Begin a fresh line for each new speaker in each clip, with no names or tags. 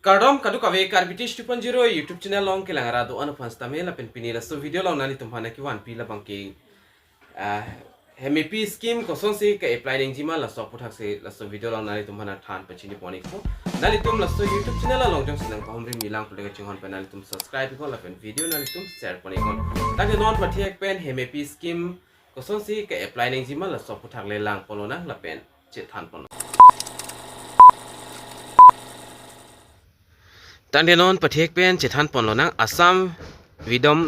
Kardom kadu kawe karbitish 2.0 YouTube channel long ke langara do anu fans tamela pen pinila so video long nani tumhana ki wan pila bangke Hemepi scheme ko son se ka apply ning jima la so puthak se la so video long nani tumhana than pachini poni ko nani tum la so YouTube channel long jong sinang ko humri milang pulega chinghon pen nani tum subscribe ko la pen video nani tum share poni kon tak non pathiak pen Hemepi scheme ko son se ka apply ning jima la so puthak le lang polona la pen che than pon Tandenon pathek pen chethan ponlonang Assam Vidom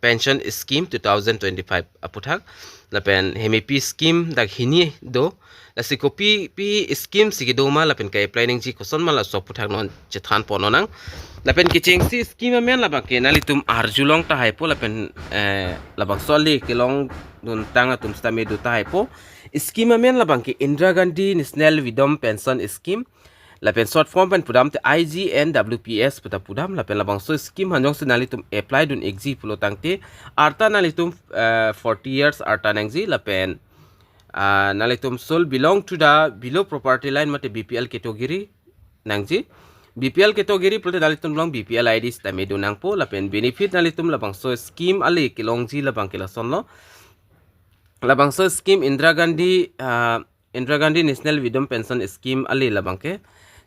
Pension Scheme 2025 aputhak la pen Hemepi scheme dak hini do la sikopi pi scheme sigidoma la pen kai planning ji koson mala so puthak non chethan ponlonang la pen kiching si scheme men la ba ke nalitum arjulong ta haipo la pen la bak soli kilong dun tanga tum stame du ta haipo scheme men la bang ke Indira Gandhi National Vidom Pension Scheme la pen short form pen pudam te IGNWPS puta pudam la pen labang so scheme hanjong se nalitum apply dun exi pulo tangte arta nalitum 40 years arta nangji la pen nalitum soul belong to the below property line mate BPL category nangji BPL category pulo nalitum long BPL IDs ta medu nangpo la pen benefit nalitum labang so scheme ali kilongji labang kila sonlo labang so scheme Indira Gandhi National Vidom Pension Scheme ali labang ke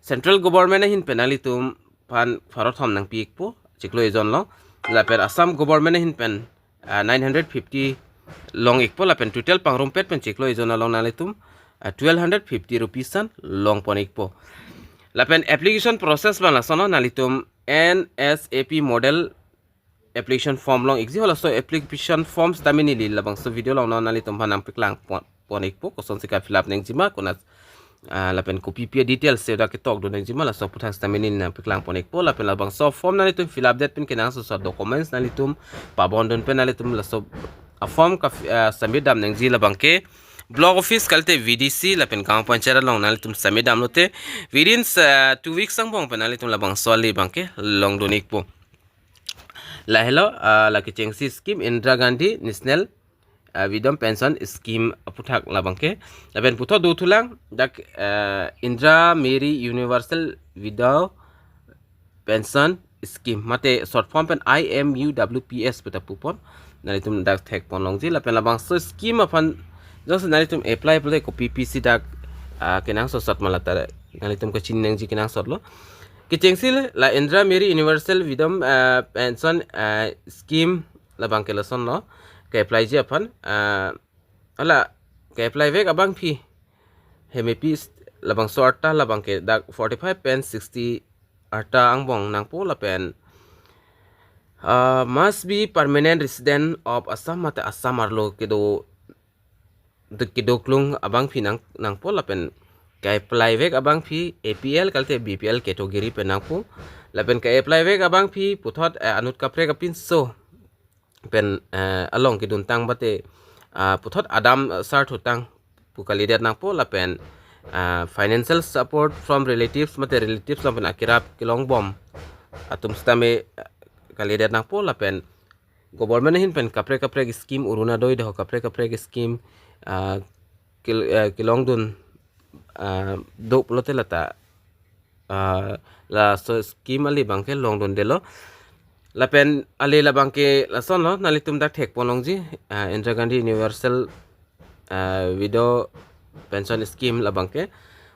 Central government hin penali tum pan farot hom nang pik po chiklo ejon lo la per Assam government hin pen 950 long ikpo la pen total pangrum pet pen chiklo ejon long nali tum 1250 rupees san long pon ikpo la pen application process ban la sono nali tum NSAP model application form long exi hola so application forms tamini li la bang so video long nali tum hanam piklang pon ikpo ko son sika fill up neng jima kona la pen copy pia details se da ke tok do nang jima la so puthak staminin na piklang ponek po la pen la bang so form na litum fill up that pen kenang so documents na litum pa bondon pen na litum la so a form ka submit dam nang ji la bang ke block office kalte VDC la pen gaon panchayat long na litum submit dam lote within 2 weeks sang bong pen na litum la bang so li bang ke long donik po la hello la ke chengsi scheme Indira Gandhi National Vidom Pension Scheme aputhak labangke laben putho do thulang dak Indira Miri Universal Vidom Pension Scheme mate short form pen IMUWPS puta pupon nalitum dak thek pon longji lapen labang so scheme afan jos nalitum apply pule ko PPC dak kenang so sat malata nalitum ko chin nangji kenang sot lo kichengsil la Indira Miri Universal Vidom Pension Scheme labangke lason no ke apply je apan ala ke apply vek abang phi Hemepi labang so arta labang ke dak 45 pen 60 arta angbong nang po la pen must be permanent resident of Assam mate Assam arlo kedo klung abang phi nang po la pen ke apply vek abang phi APL kalte BPL category pen nang po la pen ke apply vek abang phi puthot anut kapre kapin so pen along ki dun tang bate puthot adam sar thutang pukalidet nang po la pen financial support from relatives mate relatives lam pen akirap kilong bom atum stame kalidet nang po la pen government hin pen kapre scheme uruna doi de kapre scheme kilong dun do plote lata la so scheme ali bangke long dun delo la pen ali la bangke la son lo nalitum dak thek ponongji Indira Gandhi Universal Vidom Pension Scheme la bangke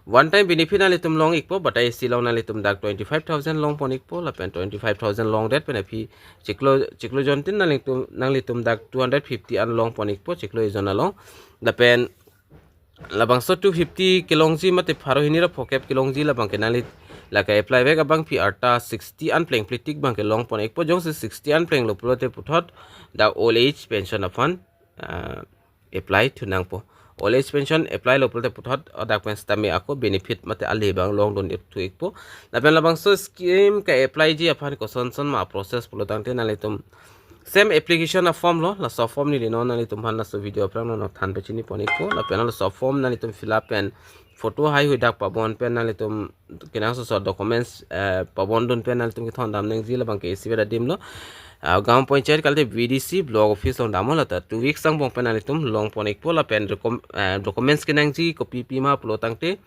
one time benefit nalitum long ikpo batai silong nalitum dak 25000 long pon ikpo la pen 25000 long that pen api chiklo jontin nalitum dak 250 an long pon ikpo chiklo izona long la pen la bangso 250 kilongji mate pharo hinira phokep kilongji la bangke nalit la ka apply vek abang phi arta 60 an pleng plitik bang ke long pon ek po jong se 60 an pleng lo plote puthot da old age pension fund apply to nang po old age pension apply lo plote puthot da pen stame ako benefit mate ali bang long don ek to ek po la pen la bang so scheme ka apply ji afan ko son ma process pulo tang te na letum same application a form lo la so form ni no na litum han na so video aplang no than pe chini pon ek po la pen la so form na litum fill up pen photo hai hui dak pabon pen na litum kenang so documents pabon don pen na litum ki thon dam neng jila bang ke sibera dim lo gaon panchayat kalte VDC block office long damol ta 2 weeks sang bong pen na litum long pon ek po la pen documents kenang ji copy pi ma plo tangte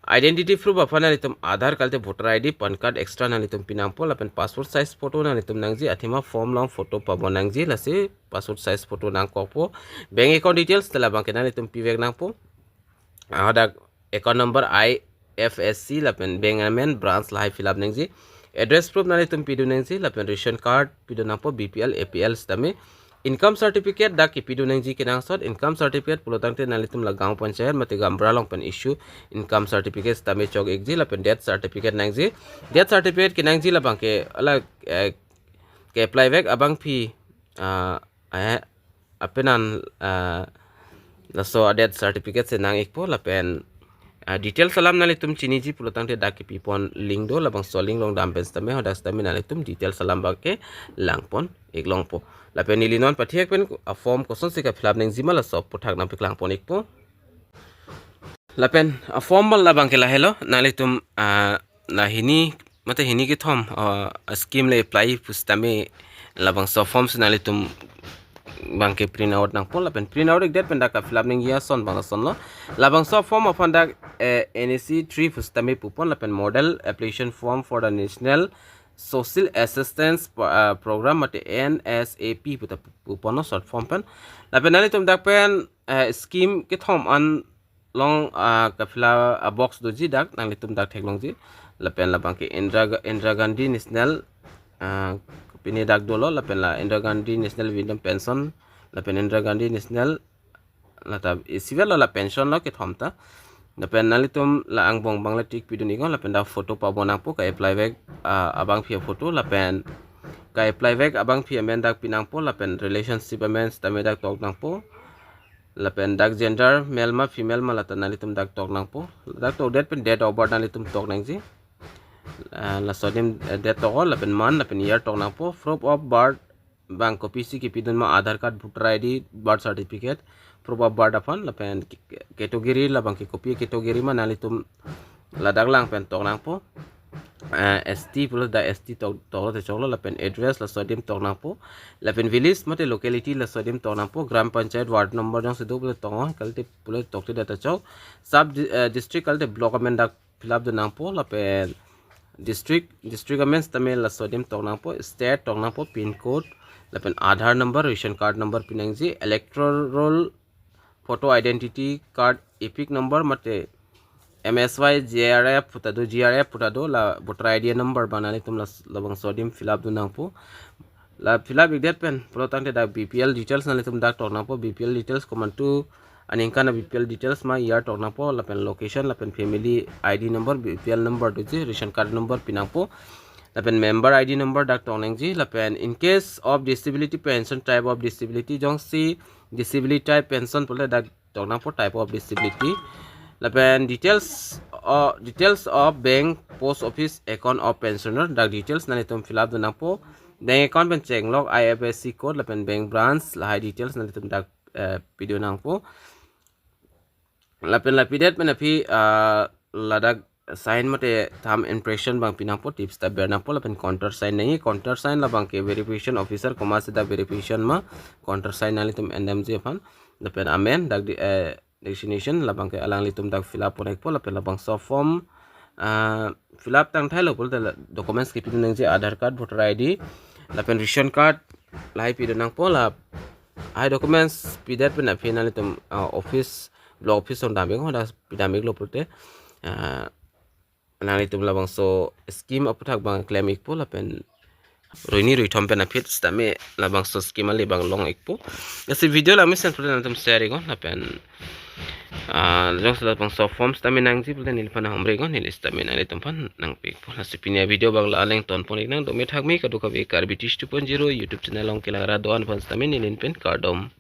identity proof apa nalitum Aadhaar kalte voter ID pan card extra nalitum pinangpo lapen passport size photo nalitum nangji athima form long photo pabo nangji lase passport size photo nangkopo bank account details tela bank nalitum pivek nangpo ada account number IFSC lapen bank amen branch lai fill up nangji address proof nalitum pidu nangji lapen ration card pidu nangpo BPL APL stame income certificate dak ipidu nangji kinang sot income certificate pulotangte nalitum la gaon panchayat mate gambra long pen issue income certificate stame chok ekji la pen death certificate nangji death certificate kinangji la bangke ala ke apply back abang phi apenan la so death certificate se nang ekpo la pen detail salam nalitum chiniji pulotangte dak ipipon link do la bang so link long dam pen stame hodak stame nalitum detail salam bangke langpon eklong po lapen nilinon pathiak pen a form koson sika fill up neng jimala sop puthak nam piklang ponik po lapen a form mal labang ke lahelo nalitum na hini mate hini ki thom scheme le apply pustame labang so forms nalitum bangke print out nang pon lapen print out ek pen daka fill up neng ya son bang son lo labang so form of anda NAC 3 pustame pupon lapen model application form for the national social assistance program mate NSAP puta pupono short form pen lapen nalitum dak pen scheme ke thom an long kafila a box doji dak nalitum dak theklong ji lapen labang ke Indira Gandhi national pini dak dolo lapen la Indira Gandhi national freedom pension lapen Indira Gandhi national lata civil la pension lo ke thomta lapen nalitum la angbong bangla tik piduni ko lapen da photo pabona po ka apply back abang phi photo lapen ka apply back abang phi amen dak pinang po lapen relationship amen stame dak tok nang po lapen dak gender male ma female ma lata nalitum dak tok nang po dak tok date pen date of birth nalitum tok nang ji la sodim date tok lapen man lapen year tok nang po proof of birth bank copy si ki pidun ma Aadhaar card voter ID birth certificate proof of birth apan lapen category labang ki copy category ma nalitum ladak lang pen tok nang po ST plus da ST tok te choklo lapen address la sodim tok nang po lapen village mate locality la sodim tok nang po gram panchayat ward number jong sido pule tok kalte pule tok te data chok sub district kalte block amen dak fill up de nang po lapen district amens tamel la sodim tok nang po state tok nang po pin code lapen Aadhaar number ration card number pinangji electoral photo identity card epic number mate MSY GRF putado la voter ID number banali tum labang sodim fill up du nang po la fill up igdet pen protante da BPL details nali tum dak tok nang po BPL details command to aningka na BPL details ma year tok nang po lapen location lapen family ID number BPL number du ji ration card number pinang po lapen member ID number dak tok nang ji lapen in case of disability pension type of disability jong si disability type pension pole dak tok nang po type of disability lapen details of bank post office account of pensioner dak details nalitum fill up nang po bank account pen check log IFSC code lapen bank branch la high details nalitum dak video nang po lapen lapidet pen api ladak sign mate tham impression bang pinang po tips ta ber nang po lapen counter sign nahi counter sign la bang ke verification officer koma se da verification ma counter sign nalitum NMG fan lapen amen dak destination labang ke alang litum dak fill up ponek po lapen labang so form fill up tang thailo pol documents ki pidun nang je Aadhaar card voter ID lapen ration card lai pidun nang po la ai documents pidat pen final litum office block office on daming ho da pidamik lo pulte nang litum labang so scheme aputhak bang claim ik po lapen roini ruitom pen apit stame labang so scheme ali bang long ik po ese video la misen pulte natum share gon lapen jong sala pang so forms tami nang ji pulte nil pana hombre gon nil stame nang litum pan nang pik po hasipinia video bang la aleng ton pon ik nang do me thak mi kadu ka be karbitish 2.0 YouTube channel ong kila ra doan pan stame nilin pen kardom